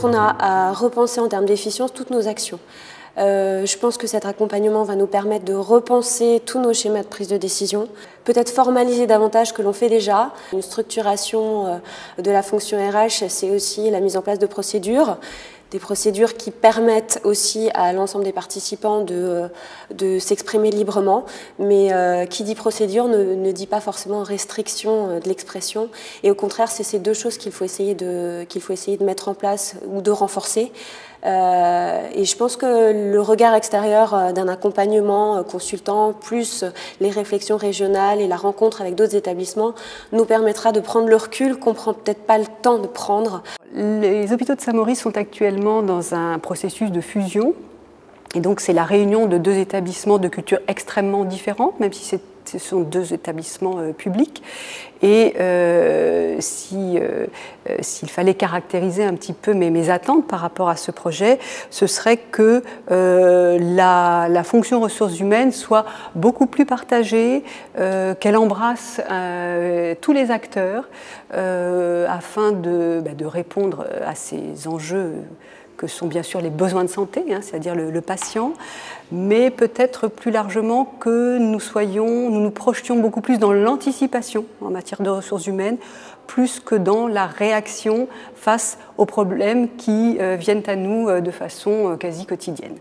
quand on a à repenser en termes d'efficience toutes nos actions. Je pense que cet accompagnement va nous permettre de repenser tous nos schémas de prise de décision, peut-être formaliser davantage que l'on fait déjà. Une structuration de la fonction RH, c'est aussi la mise en place de procédures. Des procédures qui permettent aussi à l'ensemble des participants de s'exprimer librement, mais qui dit procédure ne dit pas forcément restriction de l'expression. Et au contraire, c'est ces deux choses qu'il faut essayer de mettre en place ou de renforcer. Et je pense que le regard extérieur d'un accompagnement consultant, plus les réflexions régionales et la rencontre avec d'autres établissements, nous permettra de prendre le recul qu'on ne prend peut-être pas le temps de prendre. Les hôpitaux de Saint-Maurice sont actuellement dans un processus de fusion. Et donc c'est la réunion de deux établissements de culture extrêmement différents, même si ce sont deux établissements publics. Et s'il fallait caractériser un petit peu mes attentes par rapport à ce projet, ce serait que la fonction ressources humaines soit beaucoup plus partagée, qu'elle embrasse tous les acteurs afin de répondre à ces enjeux que sont bien sûr les besoins de santé, c'est-à-dire le patient, mais peut-être plus largement que nous nous projetions beaucoup plus dans l'anticipation en matière de ressources humaines, plus que dans la réaction face aux problèmes qui viennent à nous de façon quasi quotidienne.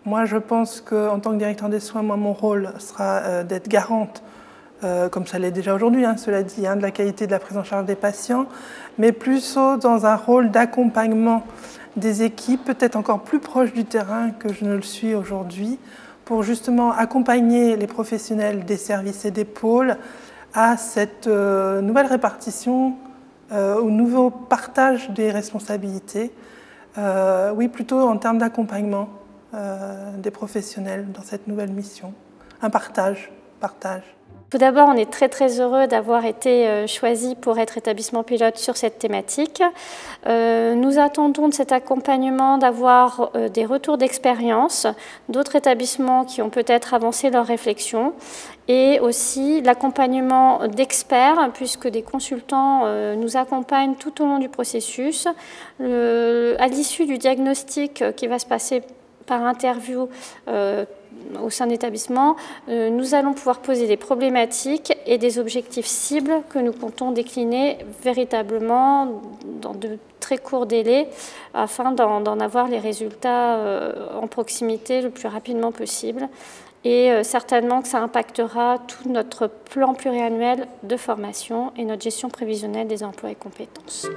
Moi, je pense qu'en tant que directeur des soins, mon rôle sera d'être garante, comme ça l'est déjà aujourd'hui, cela dit, de la qualité de la prise en charge des patients, mais plus dans un rôle d'accompagnement des équipes, peut-être encore plus proches du terrain que je ne le suis aujourd'hui, pour justement accompagner les professionnels des services et des pôles à cette nouvelle répartition, au nouveau partage des responsabilités, oui, plutôt en termes d'accompagnement des professionnels dans cette nouvelle mission. Un partage. Tout d'abord, on est très heureux d'avoir été choisi pour être établissement pilote sur cette thématique. Nous attendons de cet accompagnement d'avoir des retours d'expérience d'autres établissements qui ont peut-être avancé leur réflexion et aussi l'accompagnement d'experts puisque des consultants nous accompagnent tout au long du processus. À l'issue du diagnostic qui va se passer par interview au sein de l'établissement, nous allons pouvoir poser des problématiques et des objectifs cibles que nous comptons décliner véritablement dans de très courts délais afin d'en avoir les résultats en proximité le plus rapidement possible. Et certainement que ça impactera tout notre plan pluriannuel de formation et notre gestion prévisionnelle des emplois et compétences.